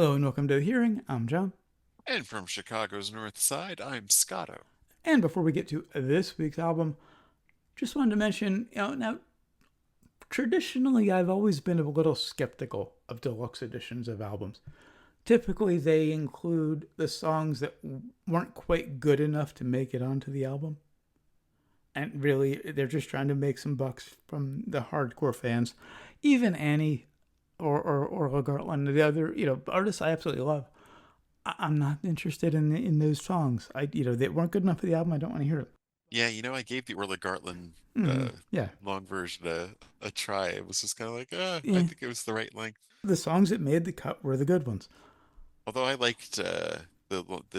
Hello and welcome to The Hearing. I'm John. And from Chicago's North Side, I'm Scotto. And before we get to this week's album, just wanted to mention, now traditionally I've always been a little skeptical of deluxe editions of albums. Typically they include the songs that weren't quite good enough to make it onto the album. And really, they're just trying to make some bucks from the hardcore fans. Even Annie or Gartland, the other artists I absolutely love. I'm not interested in those songs. They weren't good enough for the album. I don't want to hear them. Yeah, I gave the Orla Gartland Yeah, long version a try. It was just kind of like, I yeah. think it was the right length. The songs that made the cut were the good ones. Although I liked the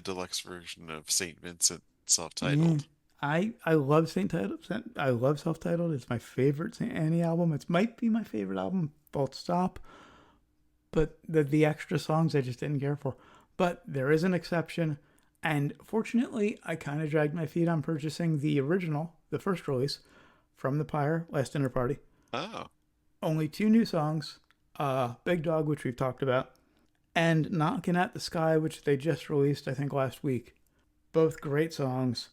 deluxe version of Saint Vincent Yeah, self-titled. I love Saint Titled. I love Self Titled. It's my favorite Saint Annie album. It might be my favorite album, full stop. But the extra songs I just didn't care for. But there is an exception, and fortunately, I kind of dragged my feet on purchasing the original, the first release, from the Pyre, Last Dinner Party. Oh, Only two new songs, Big Dog, which we've talked about, and Knocking at the Sky, which they just released, I think, last week. Both great songs.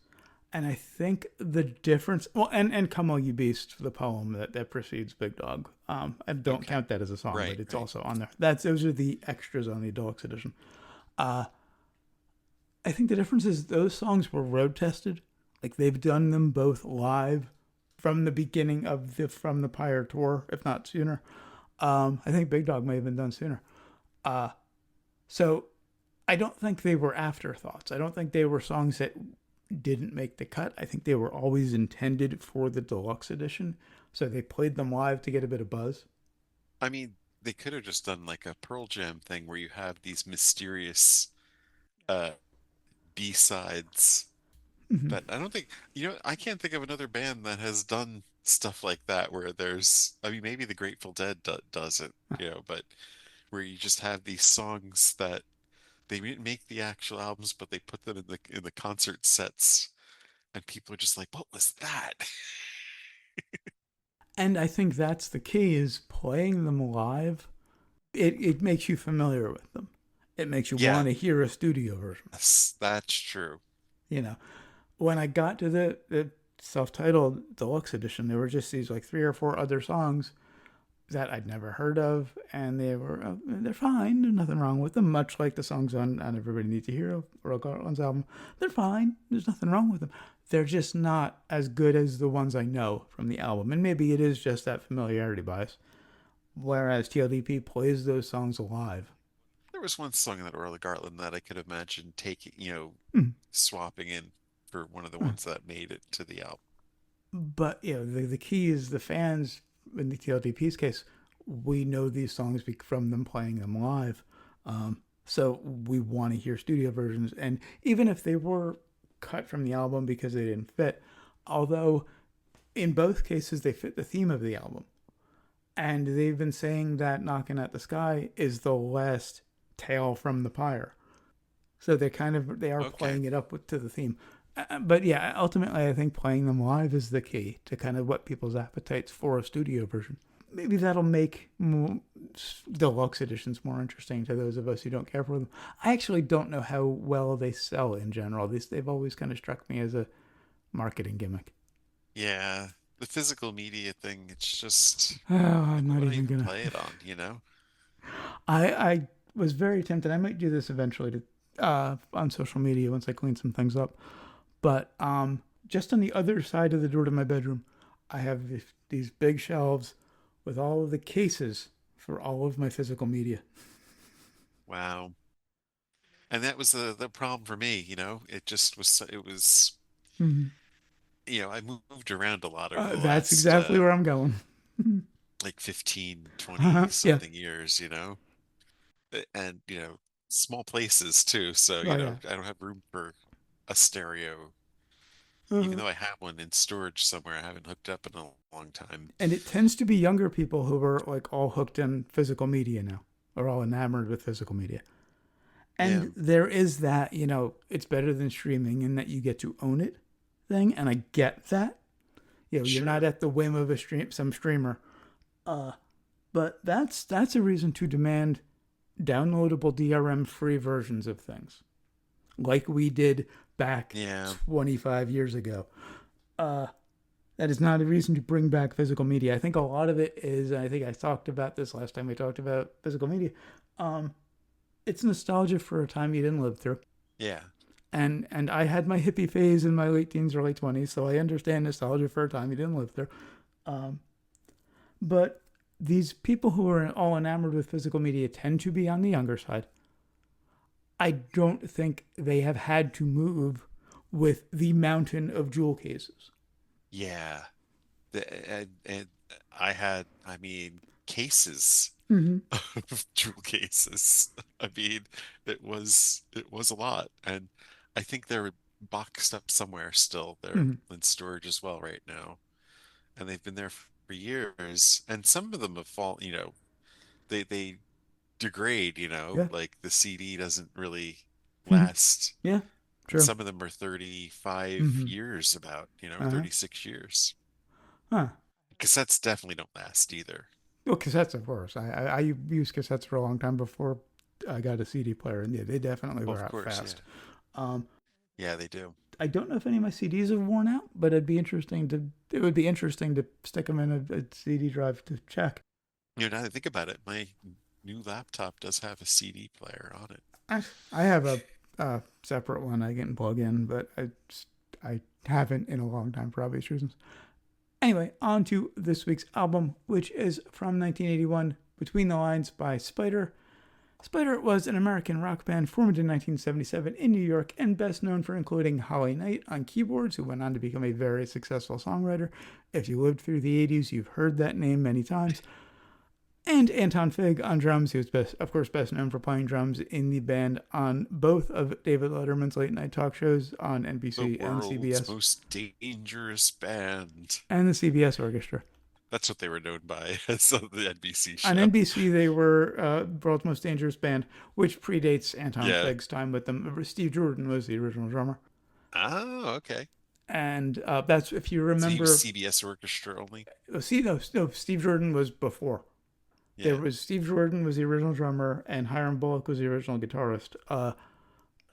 And I think the difference, well, and Come All You Beast, the poem that precedes Big Dog. I don't okay. count that as a song, Right, but it's right. also on there. Those are the extras on the deluxe edition. Uh, I think the difference is those songs were road tested. Like they've done them both live from the beginning of the From the Pyre tour, if not sooner. I think Big Dog may have been done sooner. Uh, so I don't think they were afterthoughts. I don't think they were songs that didn't make the cut. I think they were always intended for the deluxe edition. So they played them live to get a bit of buzz. I mean, they could have just done like a Pearl Jam thing where you have these mysterious uh B-sides. Mm-hmm. But I don't think, I can't think of another band that has done stuff like that where I mean, maybe the Grateful Dead does it, but where you just have these songs that they didn't make the actual albums, but they put them in the concert sets, and people are just like, "What was that?" And I think that's the key is playing them live. It makes you familiar with them. It makes you Yeah, want to hear a studio version. that's true. You know, when I got to the self-titled deluxe edition, there were just these like three or four other songs that I'd never heard of, and they're fine. There's nothing wrong with them. Much like the songs on Everybody Needs a Hero or Garland's album, they're fine. There's nothing wrong with them. They're just not as good as the ones I know from the album, and maybe it is just that familiarity bias. Whereas TLDP plays those songs live. There was one song in that Orla Gartland that I could imagine taking, Mm. swapping in for one of the ones that made it to the album. But the key is the fans. In the TLDP's case, we know these songs from them playing them live. So we want to hear studio versions, and even if they were cut from the album because they didn't fit, although in both cases they fit the theme of the album, and they've been saying that "Knocking at the Sky" is the last tale from the pyre. So they are Okay. playing it up to the theme. But yeah, ultimately, I think playing them live is the key to kind of what people's appetites for a studio version. Maybe that'll make deluxe editions more interesting to those of us who don't care for them. I actually don't know how well they sell in general. They've always kind of struck me as a marketing gimmick. Yeah, the physical media thing, it's just, Oh, I'm what not would I even even gonna. play it on? I was very tempted. I might do this eventually on social media once I clean some things up. But just on the other side of the door to my bedroom, I have these big shelves with all of the cases for all of my physical media. Wow. And that was the problem for me. It just was, it was, Mm-hmm. I moved around a lot over the That's last, exactly where I'm going. like 15, 20 Yeah. something years. And, small places too. So, Oh, yeah. I don't have room for a stereo, even Uh, though I have one in storage somewhere. I haven't hooked up in a long time. and it tends to be younger people who are like all hooked in physical media now, or all enamored with physical media. Yeah, And there is that, it's better than streaming in that you get to own it thing. And I get that. You're not sure. at the whim of some streamer. Uh, but that's a reason to demand downloadable DRM free versions of things, like we did back Yeah. 25 years ago. Uh, that is not a reason to bring back physical media. I think a lot of it is, I think I talked about this last time we talked about physical media. Um, it's nostalgia for a time you didn't live through. Yeah. And I had my hippie phase in my late teens, early 20s, so I understand nostalgia for a time you didn't live through. Um, but these people who are all enamored with physical media tend to be on the younger side. I don't think they have had to move with the mountain of jewel cases. Yeah. And I mean, cases Mm-hmm. of jewel cases. I mean, it was a lot, and I think they're boxed up somewhere still. They're Mm-hmm. in storage as well right now, and they've been there for years. And some of them have fallen. They degrade. Yeah. Like the CD doesn't really Mm-hmm. last, Yeah. and True. some of them are 35 Mm-hmm. years, about Uh-huh. 36 years. Huh. Cassettes definitely don't last either. Well, cassettes, of course. I used cassettes for a long time before I got a CD player, and yeah, they definitely Well, wear of out course, yeah. fast. Um, Yeah, they do. I don't know if any of my CDs have worn out, but it'd be interesting to. It would be interesting to stick them in a CD drive to check. Now that I think about it, my new laptop does have a CD player on it. I have a separate one I can plug in, but I haven't in a long time for obvious reasons. Anyway, on to this week's album, which is from 1981, Between the Lines by Spider. Spider was an American rock band formed in 1977 in New York and best known for including Holly Knight on keyboards, who went on to become a very successful songwriter. If you lived through the 80s, you've heard that name many times. And Anton Fig on drums, who's of course best known for playing drums in the band on both of David Letterman's late night talk shows on The NBC and world's CBS, most dangerous band. and the CBS Orchestra. That's what they were known by as the NBC On show. NBC, they were World's Most Dangerous Band, which predates Anton Yeah. Fig's time with them. Steve Jordan was the original drummer. Oh, okay. And that's, if you So he was remember, CBS Orchestra only? no, Steve Jordan was before. There Yeah. was Steve Jordan was the original drummer, and Hiram Bullock was the original guitarist.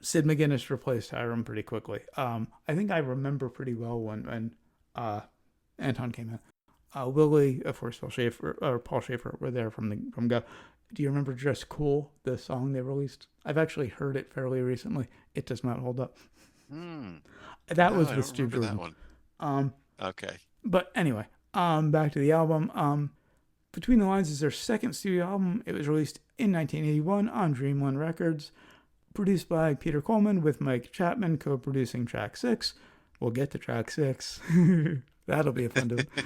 Sid McGuinness replaced Hiram pretty quickly. I think I remember pretty well when Anton came in. Willie, of course, Paul Schaefer were there from Go. Do you remember Just Cool, the song they released? I've actually heard it fairly recently. It does not hold up. Hmm. That No, was I with don't Steve remember that Jordan. one. Um, Okay. but anyway, back to the album. Between the Lines is their second studio album. It was released in 1981 on Dream One Records, produced by Peter Coleman with Mike Chapman co-producing track 6. We'll get to track 6. That'll be a fun one. Yeah.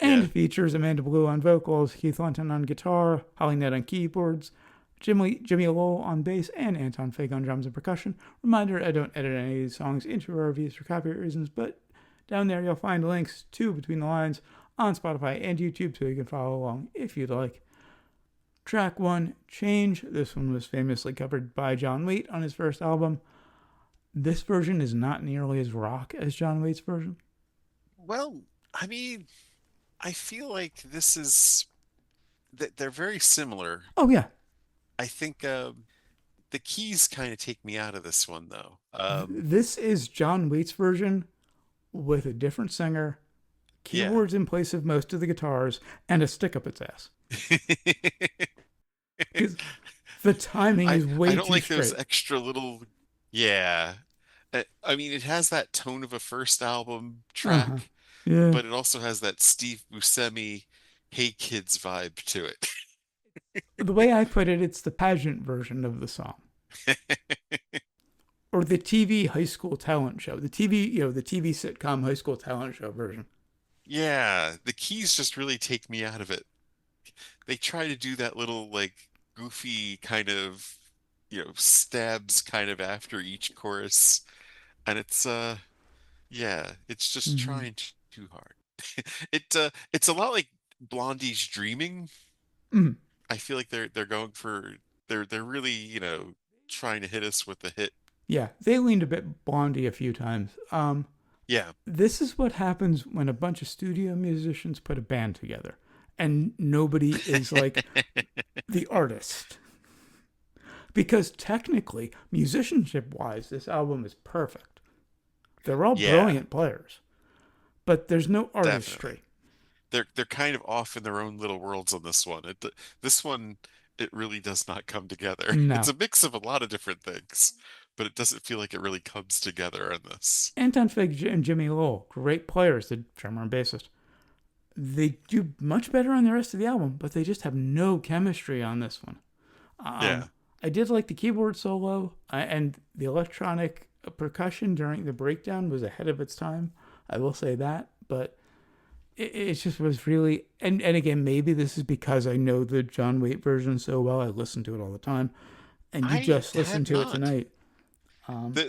And features Amanda Blue on vocals, Keith Lunton on guitar, Holly Knight on keyboards, Jimmy Lowell on bass, and Anton Fig on drums and percussion. Reminder, I don't edit any of these songs into our reviews for copyright reasons, but down there you'll find links to Between the Lines on Spotify and YouTube, so you can follow along if you'd like. Track 1, Change. This one was famously covered by John Waite on his first album. This version is not nearly as rock as John Waite's version. Well, I mean, I feel like this is that they're very similar. Oh, yeah. I think the keys kind of take me out of this one though. This is John Waite's version with a different singer, Yeah. keyboards in place of most of the guitars, and a stick up its ass. Because the timing I is way I don't too like those straight. extra little, yeah. I mean, it has that tone of a first album Uh-huh. track, Yeah. but it also has that Steve Buscemi "Hey Kids" vibe to it. The way I put it, it's the pageant version of the song. Or the TV high school talent show. The TV sitcom high school talent show version. Yeah, the keys just really take me out of it. They try to do that little like goofy kind of, stabs kind of after each chorus, and it's just Mm-hmm. trying too hard. It's a lot like Blondie's Dreaming. Mm-hmm. I feel like they're going for they're really, trying to hit us with the hit. Yeah, they leaned a bit Blondie a few times. Yeah. This is what happens when a bunch of studio musicians put a band together and nobody is like the artist. because technically, musicianship wise, this album is perfect. They're all Yeah, brilliant players, but there's no definitely. artistry. They're kind of off in their own little worlds on this one. This one it really does not come together. It's No. a mix of a lot of different things, but it doesn't feel like it really comes together in this. Anton Fig and Jimmy Lowell, great players, the drummer and bassist. They do much better on the rest of the album, but they just have no chemistry on this one. Yeah. Um, I did like the keyboard solo and the electronic percussion during the breakdown was ahead of its time. I will say that, but it just was really and again maybe this is because I know the John Waite version so well. I listen to it all the time, and you I just listened had to it not. tonight. Um,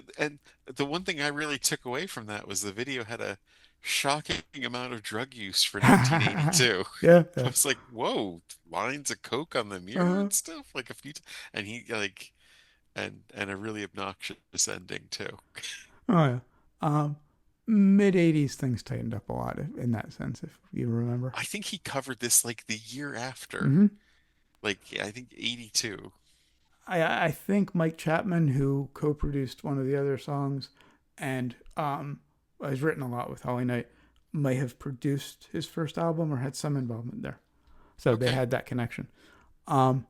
The one thing I really took away from that was the video had a shocking amount of drug use for 1982. yeah, I yeah. was like, whoa, lines of coke on the mirror Uh-huh. and stuff, like a few, and he like, and a really obnoxious ending too. Oh yeah. Um, Mid '80s things tightened up a lot in that sense, if you remember. I think he covered this like the year after, hmm like yeah, I think 82. I think Mike Chapman, who co-produced one of the other songs, and has written a lot with Holly Knight, may have produced his first album or had some involvement there. So they Okay. had that connection. Um,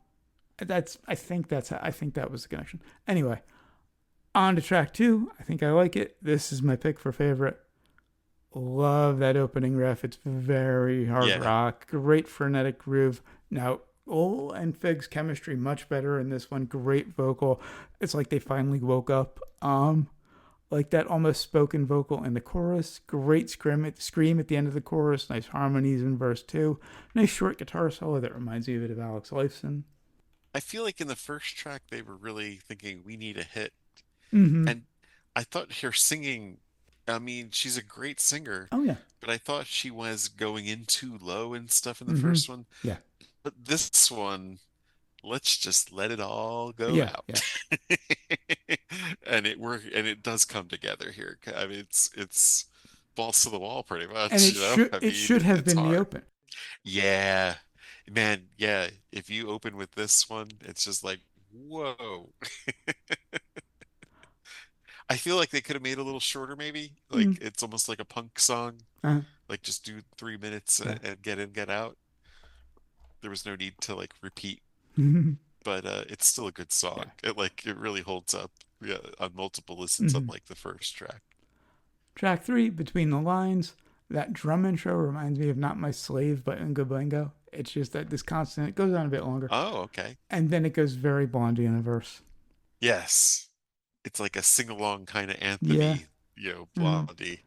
I think that was the connection. Anyway, on to track two. I think I like it. This is my pick for favorite. Love that opening riff. It's very hard Yeah. rock. Great frenetic groove. Now, Ol and Fig's chemistry much better in this one. Great vocal. It's like they finally woke up. Like that almost spoken vocal in the chorus. Great scream at the end of the chorus. Nice harmonies in verse two. Nice short guitar solo that reminds me a bit of Alex Lifeson. I feel like in the first track they were really thinking we need a hit. Mm-hmm. And I thought her singing, I mean, she's a great singer, Oh yeah. but I thought she was going in too low and stuff in the Mm-hmm. first one. Yeah. But this one, let's just let it all go Yeah. out. Yeah. And it does come together here. I mean, it's balls to the wall pretty And much, you know? I it mean, should have it's been the hard. open. Yeah. Man, yeah, if you open with this one, it's just like, whoa. I feel like they could have made it a little shorter, maybe. Mm. Like it's almost like a punk song. Uh, Like just do 3 minutes yeah. and get in, get out. There was no need to like repeat, but it's still a good yeah. song. It really holds up. Yeah, on multiple listens, Mm-hmm. unlike the first track. Track three, Between the Lines. That drum intro reminds me of Not My Slave by Unga Bunga. It's just that this constant, it goes on a bit longer. Oh, okay. And then it goes very Blondie in the verse. Yes. It's like a sing-along kind of Yeah. anthemy, Mm-hmm. Blondie.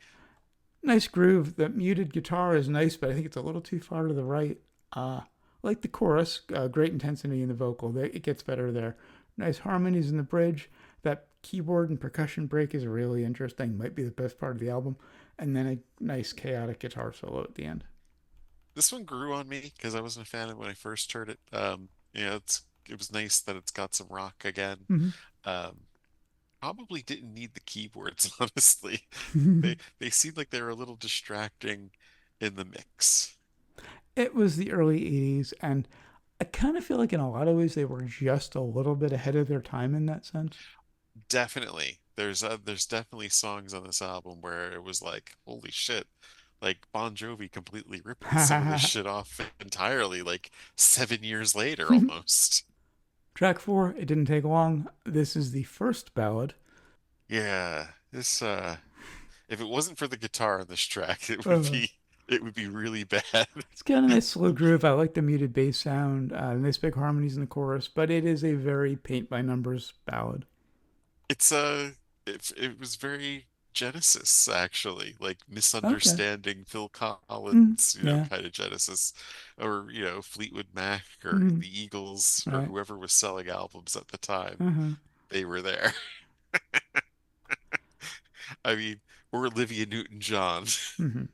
Nice groove. The muted guitar is nice, but I think it's a little too far to the right. Like the chorus, great intensity in the vocal. It gets better there. Nice harmonies in the bridge. That keyboard and percussion break is really interesting. Might be the best part of the album. And then a nice chaotic guitar solo at the end. This one grew on me because I wasn't a fan of it when I first heard it. It was nice that it's got some rock again. Um, Probably didn't need the keyboards, honestly. Mm-hmm. They seemed like they were a little distracting in the mix. It was the early 80s, and I kind of feel like in a lot of ways they were just a little bit ahead of their time in that sense. Definitely. There's definitely songs on this album where it was like, holy shit. Like Bon Jovi completely ripped some of this shit off entirely, like 7 years later almost. Track four, it didn't take long. This is the first ballad. Yeah, this if it wasn't for the guitar on this track, Uh, it would be really bad. it's got a nice slow groove. I like the muted bass sound, nice big harmonies in the chorus, but it is a very paint by numbers ballad. It's it was very Genesis actually, like Okay. misunderstanding Phil Mm, Collins, yeah. kind of Genesis, or Fleetwood Mac or Mm, the Eagles or right. whoever was selling albums at the time. Uh-huh. They were there. I mean, or Olivia Newton-John. Mm-hmm.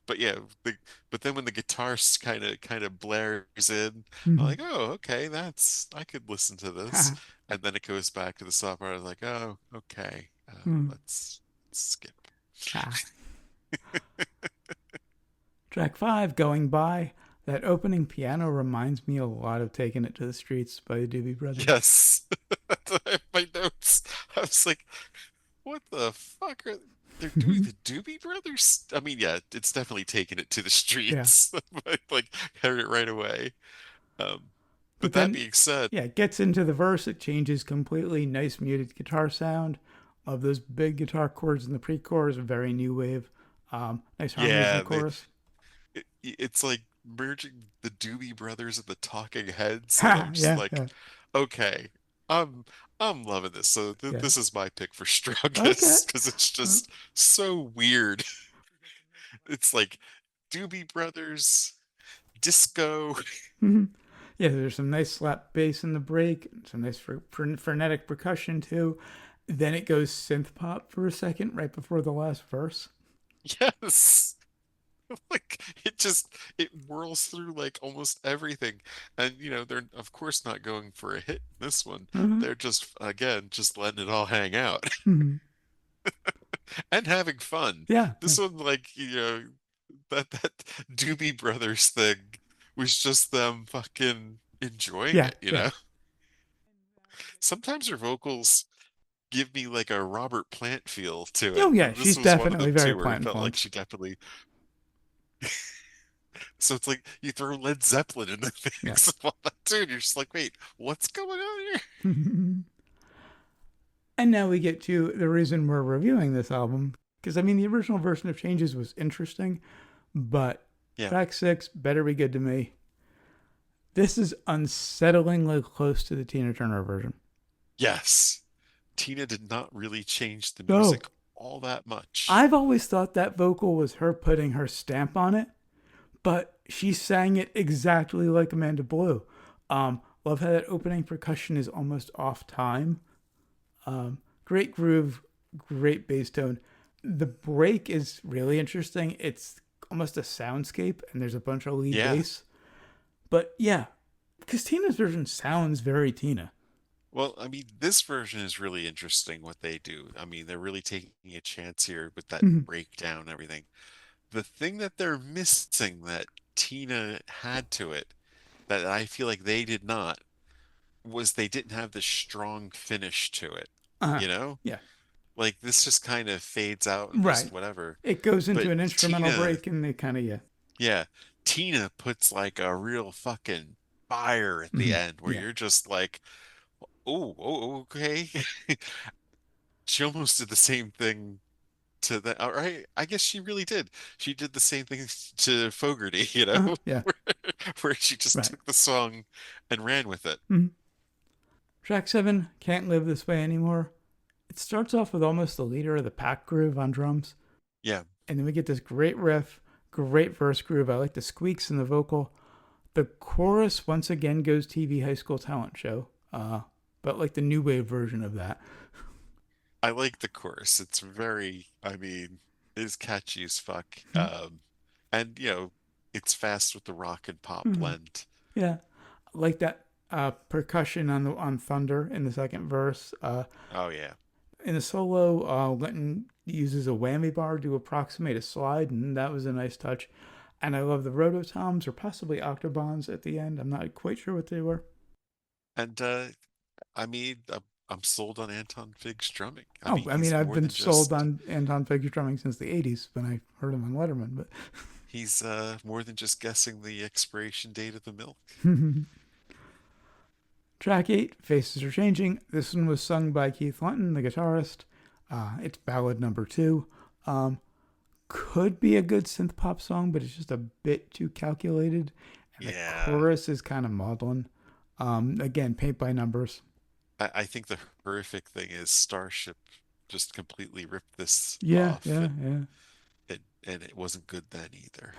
But yeah, but then when the guitar kind of blares in, I'm Mm-hmm. like, oh, okay, that's I could listen to this. Ha. And then it goes back to the soft part. I was like, oh, okay, Mm, let's skip. ha. Track five, Going By. That opening piano reminds me a lot of Taking It to the Streets by the Doobie Brothers. Yes. I have my notes. I was like, what the fuck are they're doing the Doobie Brothers? I mean, yeah, it's definitely taking it to the Yeah. streets. But like heard it right away. But But that then, being said, yeah, it gets into the verse. It changes completely. Nice muted guitar sound. Of those big guitar chords in the pre-chorus, very new wave. Nice harmonies in the yeah, chorus. it's like merging the Doobie Brothers and the Talking Heads, and Ha! I'm just Yeah, like, yeah, okay, I'm I'm loving this. So yeah. this is my pick for Okay. strongest because it's just so weird. It's like Doobie Brothers, disco. Yeah, there's some nice slap bass in the break, some nice frenetic percussion too. Then it goes synth pop for a second right before the last verse. Yes. Like it whirls through like almost everything. And they're of course not going for a hit in this one. Uh-huh. They're just again just letting it all hang out Mhm. and having fun. Yeah, yeah, This one like, that Doobie Brothers thing was just them fucking enjoying yeah, it. yeah. Sometimes her vocals give me like a Robert Plant feel to it. Oh yeah, And this she's was one of definitely them very too, where it plant felt like influenced. she definitely. So it's like you throw Led Zeppelin in the Yeah. mix of all that too, and you're just like, wait, what's going on here? And now we get to the reason we're reviewing this album. Because, I mean, the original version of Changes was interesting, but Yeah. track six, Better Be Good to Me. This is unsettlingly close to the Tina Turner version. Yes. Tina did not really change the No, music all that much. I've always thought that vocal was her putting her stamp on it, but she sang it exactly like Amanda Blue. Love how that opening percussion is almost off time. Great groove, great bass tone. The break is really interesting. It's almost a soundscape, and there's a bunch of lead Yeah. bass. But yeah, because Tina's version sounds very Tina. Well, I mean, this version is really interesting what they do. I mean, they're really taking a chance here with that Mhm. breakdown and everything. The thing that they're missing that Tina had to it, that I feel like they did not, was they didn't have the strong finish to it. Uh-huh. You know? Yeah, Like this just kind of fades out and just right. whatever. It goes into But an instrumental Tina, break, and they kind of, yeah. yeah, Tina puts like a real fucking fire at the Mhm. end where Yeah. you're just like, oh, okay. She almost did the same thing to that. All right, I guess she really did. She did the same thing to Fogerty, Uh-huh. Yeah, where she just right. took the song and ran with it. Mhm. Track seven, Can't Live This Way Anymore. It starts off with almost the leader of the pack groove on drums, Yeah, and then we get this great riff, great verse groove. I like the squeaks in the vocal. The chorus once again goes TV high school talent show, but like the new wave version of that. I like the chorus. It's very, I mean, it's catchy as fuck. And it's fast with the rock and pop Mhm. blend. Yeah, I like that percussion on Thunder in the second verse. Oh yeah. In the solo, Linton uses a whammy bar to approximate a slide, and that was a nice touch. And I love the rototoms or possibly octobans at the end. I'm not quite sure what they were. And I mean, I'm sold on Anton Fig's drumming. I Oh, mean, I mean, he's I've more been than sold just on Anton Figure drumming since the '80s when I heard him on Letterman. But he's more than just guessing the expiration date of the milk. track eight, Faces Are Changing. This one was sung by Keith Linton, the guitarist. It's ballad number two. Um, could be a good synth pop song, but it's just a bit too calculated. And the Yeah. chorus is kind of maudlin. Again, paint by numbers. I think the horrific thing is Starship just completely ripped this Yeah, off, yeah, and yeah. it wasn't good then either.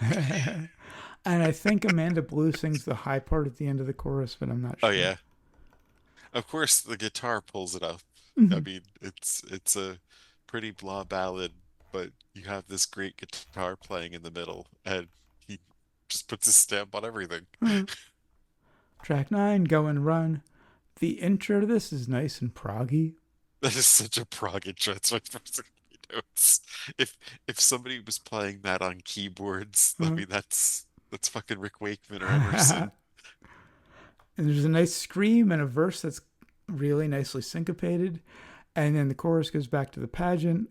And I think Amanda Blue sings the high part at the end of the chorus, but I'm not Oh sure. yeah. Of course the guitar pulls it off. I Mhm. mean, it's a pretty blah ballad, but you have this great guitar playing in the middle, and he just puts his stamp on everything. Track nine, Go and Run. The intro to this is nice and proggy. That is such a prog intro. That's my first thing he notes. If somebody was playing that on keyboards, I Uh, mean that's fucking Rick Wakeman or Emerson. And there's a nice scream and a verse that's really nicely syncopated, and then the chorus goes back to the pageant.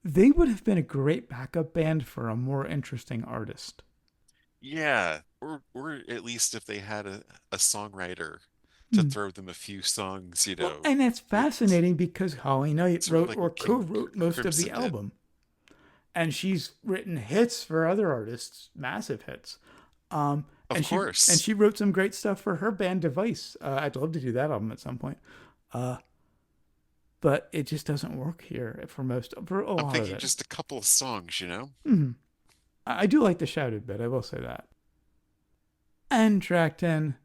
They would have been a great backup band for a more interesting artist. Yeah, or at least if they had a songwriter to Hmm. throw them a few songs, Well, and that's it's fascinating because Holly Knight sort of wrote like or what King co-wrote most of the Crimson did. album, and she's written hits for other artists, massive hits. Um, Of and course. she wrote some great stuff for her band Device. I'd love to do that album at some point, uh, but it just doesn't work here for a I'm lot of thinking it. just a couple of songs, you know? Mm-hmm. I do like the shouted bit. I will say that. And track 10,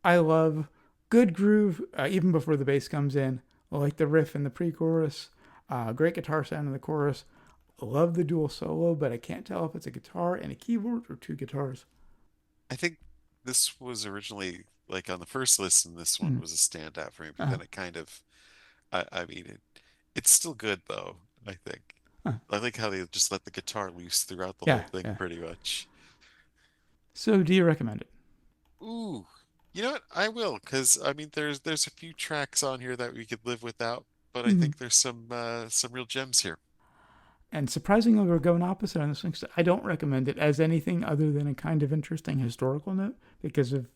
I love good groove even before the bass comes in. I like the riff in the pre-chorus. Great guitar sound in the chorus. Love the dual solo, but I can't tell if it's a guitar and a keyboard or two guitars. I think this was originally like on the first listen, this one Mm. was a standout for me, but Uh, then it kind of I mean it's still good though, I think. uh, I like how they just let the guitar loose throughout the yeah, whole thing yeah. pretty much. So, do you recommend it? Ooh, you know what? I will, because I mean there's a few tracks on here that we could live without, but I Mm. think there's some real gems here. And surprisingly, we're going opposite on this one. I don't recommend it as anything other than a kind of interesting historical note because of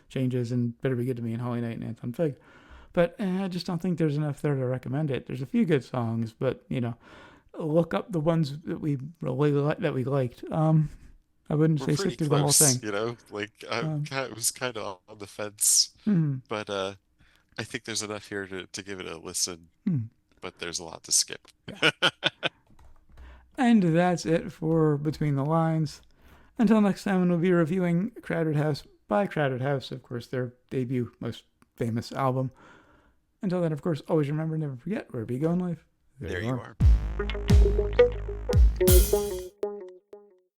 changes and Better Be Good to Me and Holly Knight and Anton Fig. But I just don't think there's enough there to recommend it. There's a few good songs, but look up the ones that we really that we liked. I wouldn't We're say sit pretty through the whole close, thing. you know? Like Um, I was kind of on the fence, hmm, but I think there's enough here to give it a listen, hmm, but there's a lot to skip. yeah. And that's it for Between the Lines. Until next time, we'll be reviewing Crowded House by Crowded House, of course, their debut, most famous album. Until then, of course, always remember, never forget, wherever you go in life, there There you you are. are.